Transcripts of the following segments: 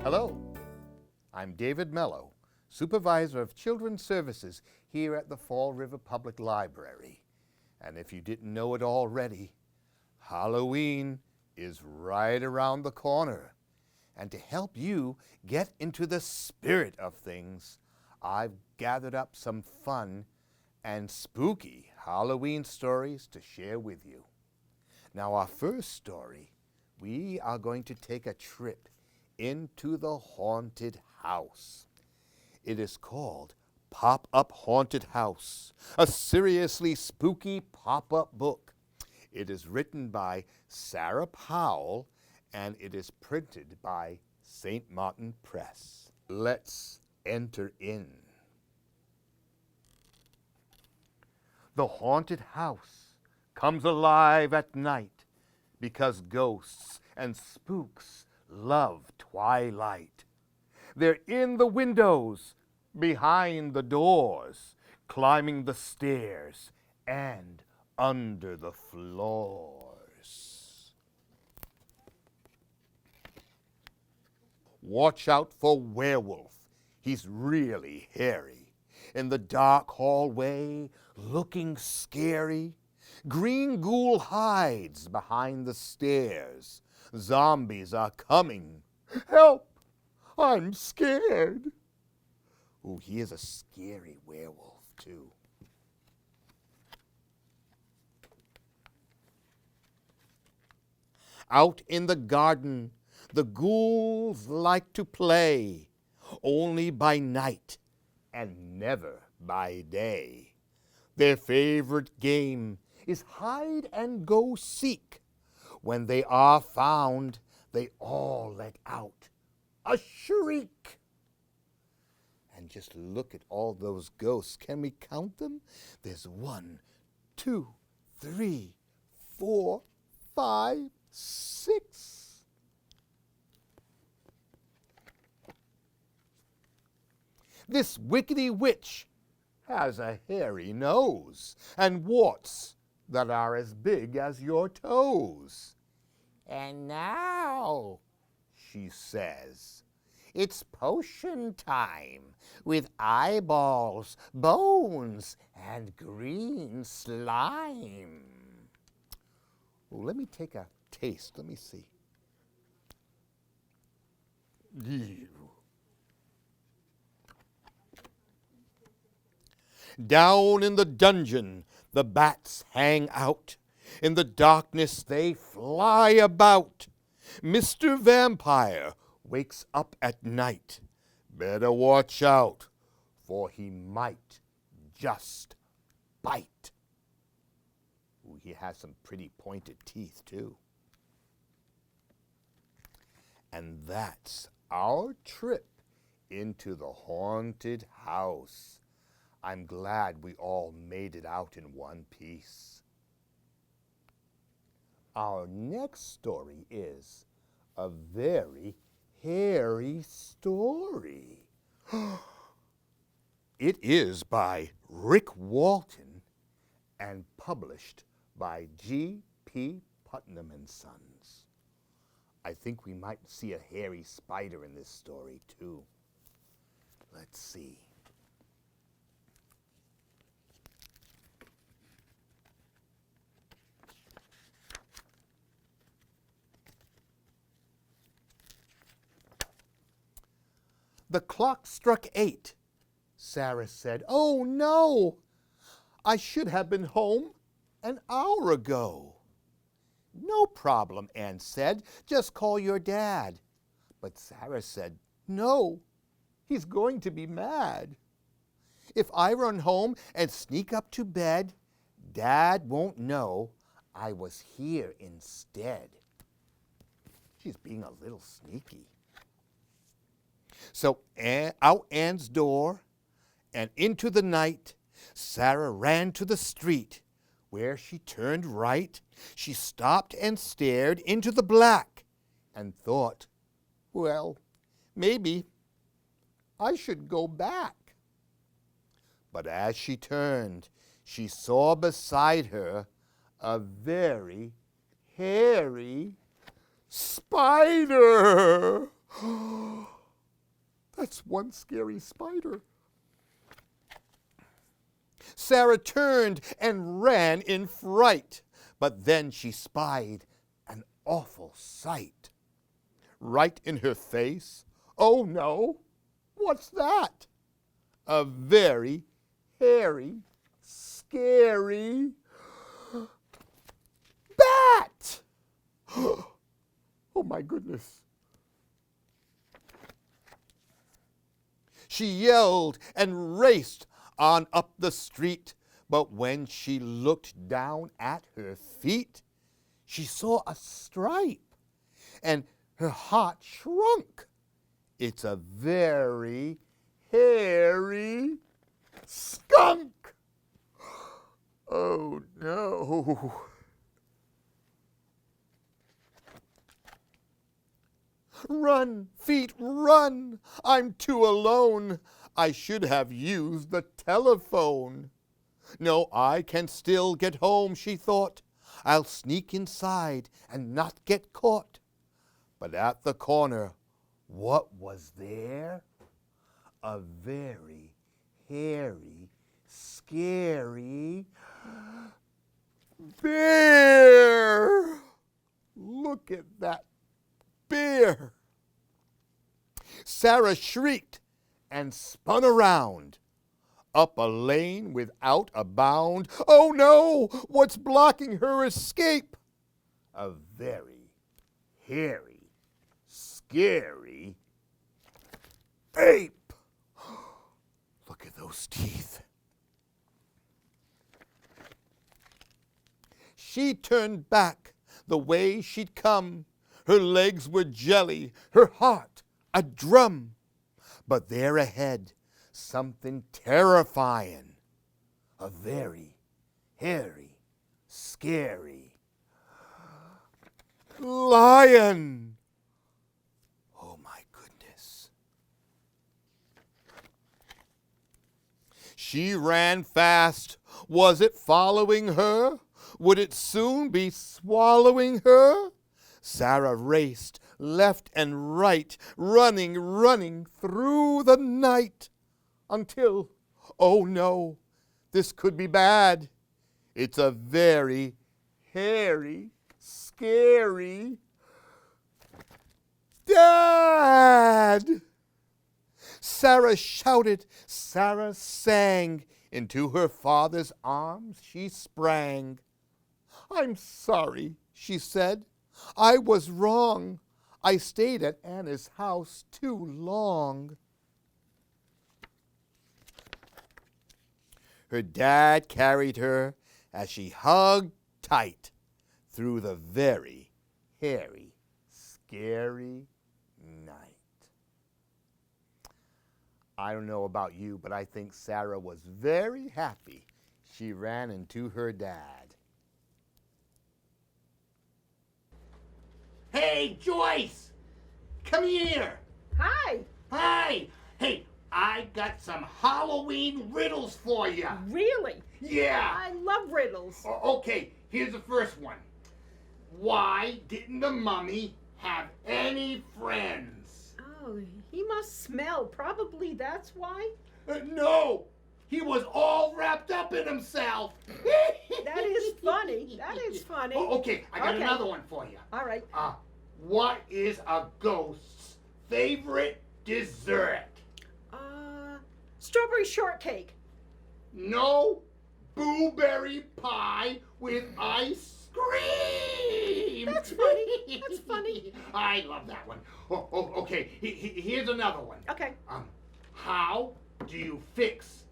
Hello, I'm David Mello, Supervisor of Children's Services here at the Fall River Public Library. And if you didn't know it already, Halloween is right around the corner. And to help you get into the spirit of things, I've gathered up some fun and spooky Halloween stories to share with you. Now, our first story, we are going to take a trip into the haunted house. It is called Pop-Up Haunted House, a seriously spooky pop-up book. It is written by Sarah Powell, and it is printed by St. Martin Press. Let's enter in. The haunted house comes alive at night because ghosts and spooks love twilight. They're in the windows, behind the doors, climbing the stairs, and under the floors. Watch out for Werewolf. He's really hairy. In the dark hallway, looking scary. Green Ghoul hides behind the stairs. Zombies are coming. Help! I'm scared. Ooh, he is a scary werewolf, too. Out in the garden, the ghouls like to play, only by night and never by day. Their favorite game is hide and go seek. When they are found, they all let out a shriek. And just look at all those ghosts. Can we count them? There's 1, 2, 3, 4, 5, 6. This wickedy witch has a hairy nose and warts that are as big as your toes. And now, she says, it's potion time with eyeballs, bones, and green slime. Well, let me take a taste. Let me see. Ew. Down in the dungeon, the bats hang out. In the darkness they fly about. Mr. Vampire wakes up at night. Better watch out, for he might just bite. Ooh, he has some pretty pointed teeth, too. And that's our trip into the haunted house. I'm glad we all made it out in one piece. Our next story is a very hairy story. It is by Rick Walton and published by G.P. Putnam and Sons. I think we might see a hairy spider in this story, too. Let's see. The clock struck 8. Sarah said, "Oh, no! I should have been home an hour ago." "No problem," Ann said. "Just call your dad." But Sarah said, "No, he's going to be mad. If I run home and sneak up to bed, Dad won't know I was here instead." She's being a little sneaky. So out Ann's door and into the night, Sarah ran to the street. Where she turned right, she stopped and stared into the black and thought, well, maybe I should go back. But as she turned, she saw beside her a very hairy spider. That's one scary spider. Sarah turned and ran in fright, but then she spied an awful sight. Right in her face, oh no, what's that? A very hairy, scary bat! Oh my goodness. She yelled and raced on up the street, but when she looked down at her feet, she saw a stripe, and her heart shrunk. It's a very hairy skunk. Oh no. Run, feet, run! I'm too alone. I should have used the telephone. No, I can still get home, she thought. I'll sneak inside and not get caught. But at the corner, what was there? A very hairy, scary bear! Look at that bear! Sarah shrieked and spun around, up a lane without a bound. Oh no! What's blocking her escape? A very hairy, scary ape! Look at those teeth. She turned back the way she'd come. Her legs were jelly, her heart a drum. But there ahead, something terrifying. A very hairy, scary lion. Oh my goodness. She ran fast. Was it following her? Would it soon be swallowing her? Sarah raced left and right, running through the night, until, oh no, this could be bad. It's a very hairy, scary Dad! Sarah shouted, Sarah sang, into her father's arms she sprang. I'm sorry, she said. I was wrong. I stayed at Anna's house too long. Her dad carried her as she hugged tight through the very hairy, scary night. I don't know about you, but I think Sarah was very happy she ran into her dad. Hey, Joyce! Come here! Hi! Hi! Hey, I got some Halloween riddles for you. Really? Yeah! I love riddles. Okay, here's the first one. Why didn't the mummy have any friends? Oh, he must smell. Probably that's why. No! He was all wrapped up in himself. That is funny. That is funny. Okay, I got another one for you. All right. What is a ghost's favorite dessert? Strawberry shortcake. No, blueberry pie with ice cream. That's funny. That's funny. I love that one. Okay, here's another one. Okay. How do you fix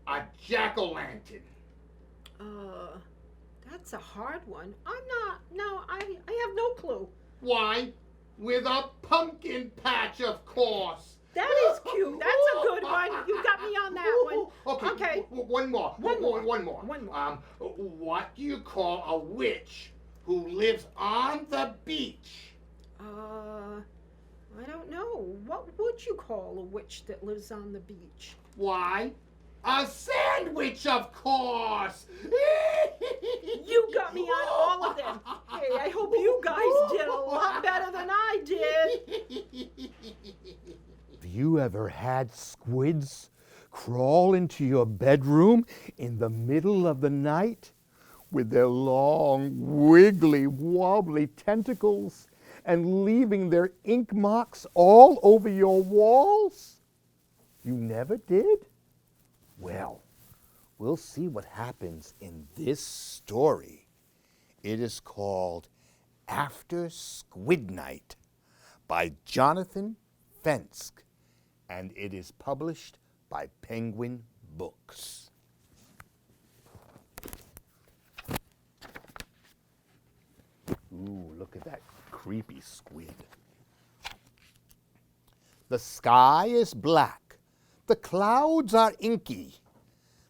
a jack-o'-lantern? That's a hard one. I have no clue. Why, with a pumpkin patch, of course. That is cute. That's a good one. You got me on that one. Okay. One more. One more. What do you call a witch who lives on the beach? I don't know. What would you call a witch that lives on the beach? Why, a sandwich, of course. You got me on all of them. Hey, I hope you guys did a lot better than I did. you ever had squids crawl into your bedroom in the middle of the night with their long, wiggly, wobbly tentacles and leaving their ink marks all over your walls? You never did? Well, we'll see what happens in this story. It is called After Squid Night by Jonathan Fensk, and it is published by Penguin Books. Ooh, look at that creepy squid. The sky is black. The clouds are inky.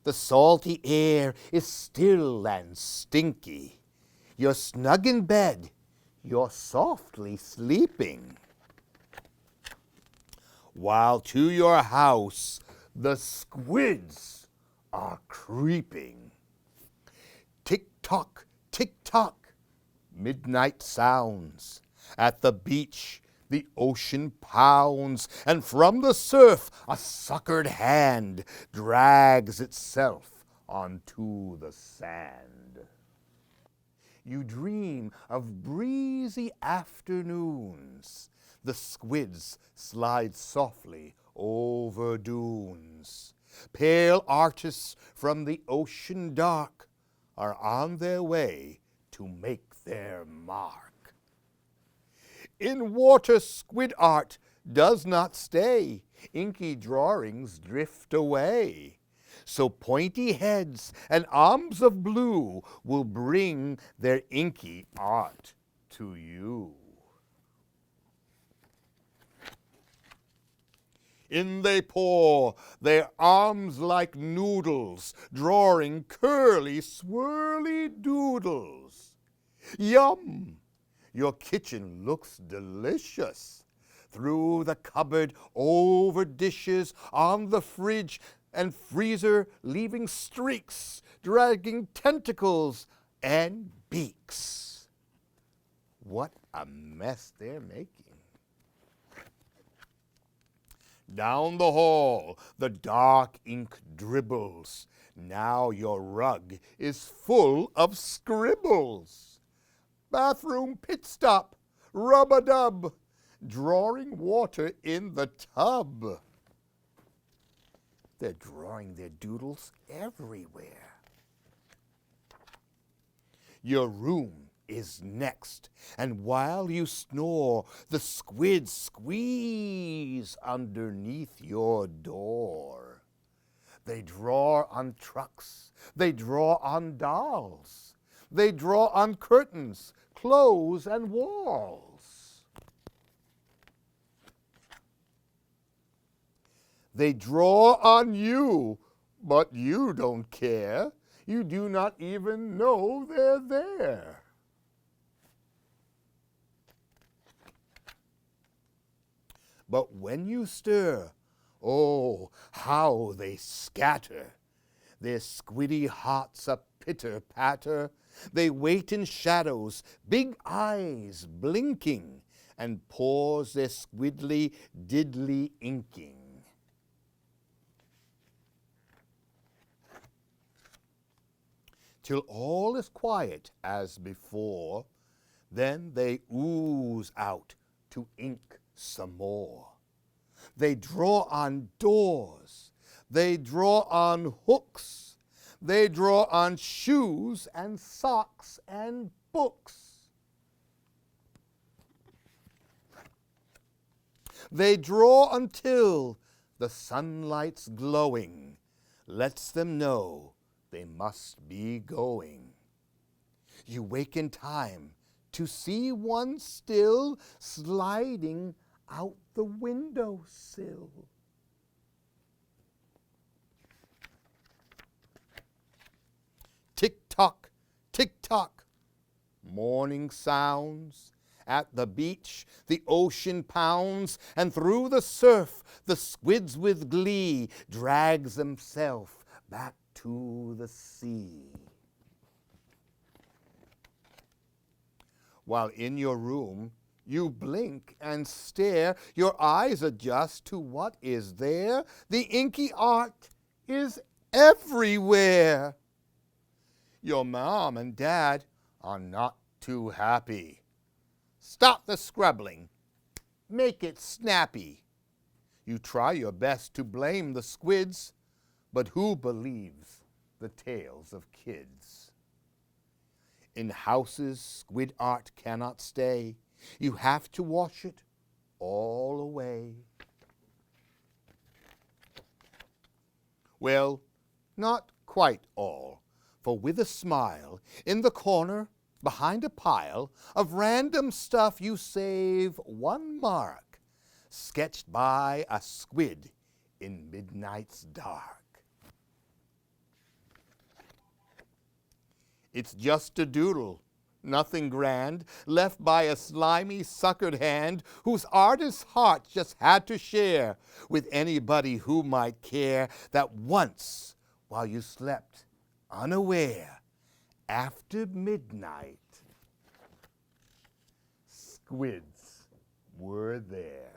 The salty air is still and stinky. You're snug in bed. You're softly sleeping. While to your house the squids are creeping. Tick-tock, tick-tock, midnight sounds. At the beach the ocean pounds, and from the surf a suckered hand drags itself onto the sand. You dream of breezy afternoons. The squids slide softly over dunes. Pale artists from the ocean dark are on their way to make their mark. In water squid art does not stay. Inky drawings drift away. So pointy heads and arms of blue will bring their inky art to you. In they pour, their arms like noodles, drawing curly, swirly doodles. Yum! Your kitchen looks delicious. Through the cupboard, over dishes, on the fridge and freezer, leaving streaks, dragging tentacles and beaks. What a mess they're making. Down the hall, the dark ink dribbles. Now your rug is full of scribbles. Bathroom pit stop, rub-a-dub, drawing water in the tub. They're drawing their doodles everywhere. Your room is next, and while you snore, the squids squeeze underneath your door. They draw on trucks, they draw on dolls, they draw on curtains, clothes, and walls. They draw on you, but you don't care. You do not even know they're there. But when you stir, oh, how they scatter. Their squiddy hearts a pitter-patter. They wait in shadows, big eyes blinking, and pause their squidly diddly inking. Till all is quiet as before, then they ooze out to ink some more. They draw on doors, they draw on hooks, they draw on shoes and socks and books. They draw until the sunlight's glowing lets them know they must be going. You wake in time to see one still sliding out the windowsill. Tick-tock, tick-tock, morning sounds. At the beach, the ocean pounds, and through the surf, the squids with glee drags himself back to the sea. While in your room, You blink and stare, your eyes adjust to what is there. The inky art is everywhere. Your mom and dad are not too happy. Stop the scrubbling. Make it snappy. You try your best to blame the squids, but who believes the tales of kids? In houses squid art cannot stay. You have to wash it all away. Well, not quite all, for with a smile, in the corner, behind a pile of random stuff, you save one mark, sketched by a squid in midnight's dark. It's just a doodle, nothing grand, left by a slimy, suckered hand whose artist's heart just had to share with anybody who might care that once, while you slept unaware, after midnight, squids were there.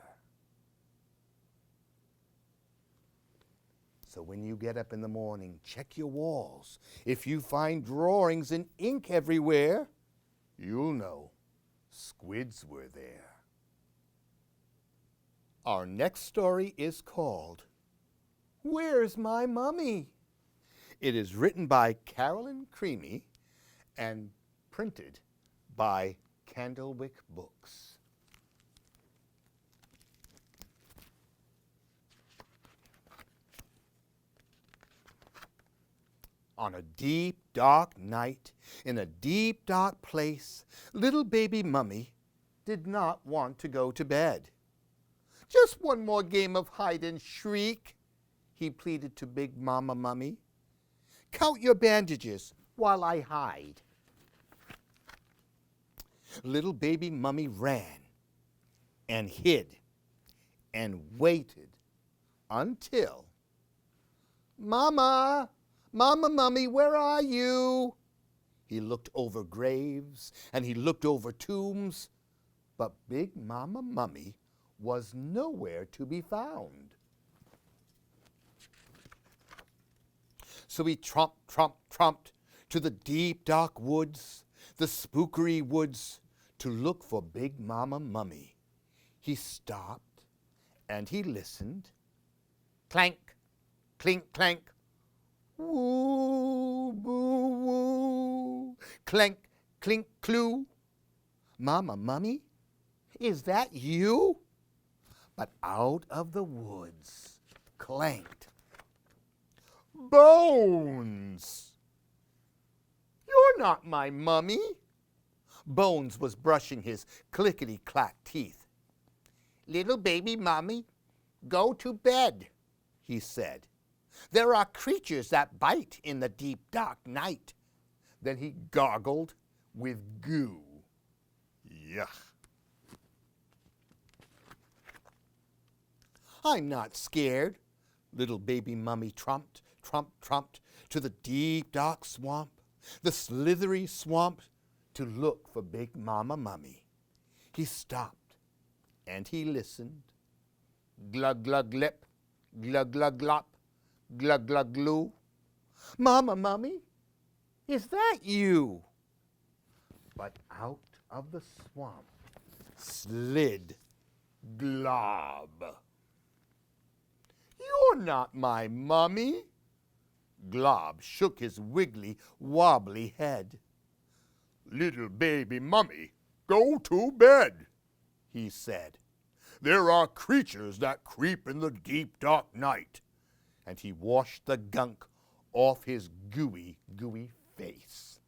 So when you get up in the morning, check your walls. If you find drawings and ink everywhere, you'll know squids were there. Our next story is called Where's My Mummy? It is written by Carolyn Creamy and printed by Candlewick Books. On a deep, dark night, in a deep, dark place, little baby Mummy did not want to go to bed. Just one more game of hide and shriek, he pleaded to Big Mama Mummy. Count your bandages while I hide. Little baby Mummy ran and hid and waited until, Mama! Mama, Mummy, where are you? He looked over graves and he looked over tombs, but Big Mama Mummy was nowhere to be found. So he tromped to the deep, dark woods, the spookery woods, to look for Big Mama Mummy. He stopped and he listened. Clank, clink, clank. Woo, boo, woo, clank, clink, clue. Mama, Mummy, is that you? But out of the woods clanked Bones. You're not my mummy. Bones was brushing his clickety-clack teeth. Little baby Mummy, go to bed, he said. There are creatures that bite in the deep, dark night. Then he gargled with goo. Yuck. I'm not scared, little baby Mummy trumped to the deep, dark swamp, the slithery swamp, to look for Big Mama Mummy. He stopped and he listened. Glug, glug, lip, glug, glug, glop. Glug, glug, glue. Mama, Mummy, is that you? But out of the swamp slid Glob. You're not my mummy. Glob shook his wiggly, wobbly head. Little baby Mummy, go to bed, he said. There are creatures that creep in the deep, dark night. And he washed the gunk off his gooey, gooey face.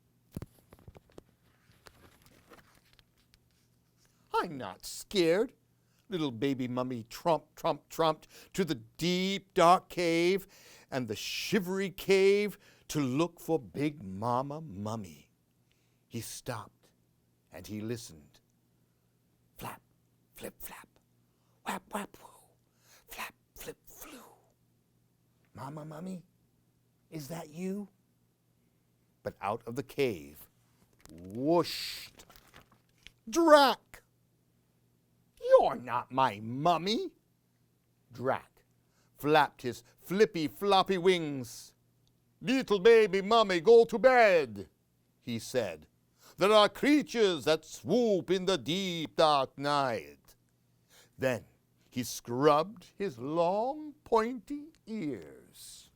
I'm not scared, little baby Mummy trumped to the deep, dark cave and the shivery cave to look for Big Mama Mummy. He stopped and he listened. Flap, flip, flap, whap, whap, whoo, flap, flip, flew. Mama, Mummy, is that you? But out of the cave whooshed Drac. You're not my mummy. Drac flapped his flippy floppy wings. Little baby mummy, go to bed, he said. There are creatures that swoop in the deep dark night. Then he scrubbed his long pointy ears.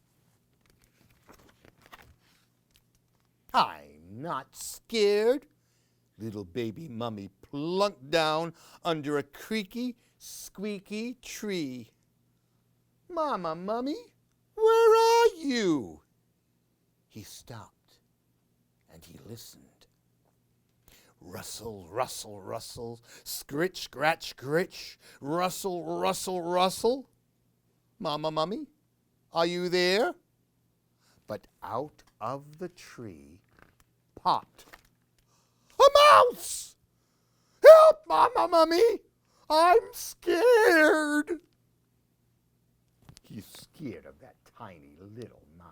I'm not scared. Little baby mummy plunked down under a creaky, squeaky tree. Mama, Mummy, where are you? He stopped and he listened. Rustle, rustle, rustle, scritch, scratch, scritch, rustle, rustle, rustle. Mama, Mummy, are you there? But out of the tree popped a mouse! Help, Mama, Mummy! I'm scared! He's scared of that tiny little mouse.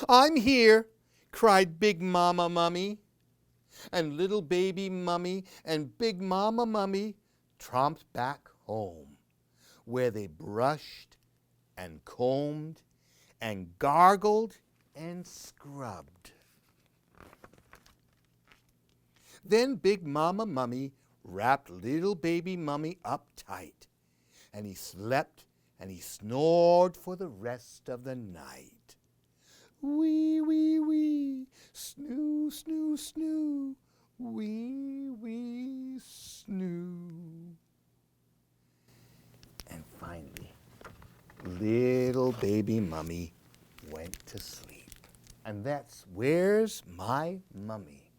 I'm here, cried Big Mama Mummy. And little baby Mummy and Big Mama Mummy tromped back home, where they brushed and combed and gargled and scrubbed. Then Big Mama Mummy wrapped little baby Mummy up tight, and he slept and he snored for the rest of the night. Wee, wee, wee, snoo, snoo, snoo, wee, wee, snoo. And finally, little baby Mummy went to sleep. And that's Where's My Mummy?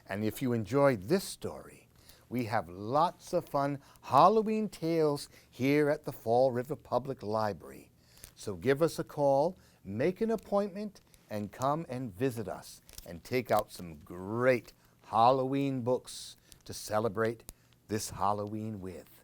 And if you enjoyed this story, we have lots of fun Halloween tales here at the Fall River Public Library. So give us a call, make an appointment, and come and visit us and take out some great Halloween books to celebrate this Halloween with.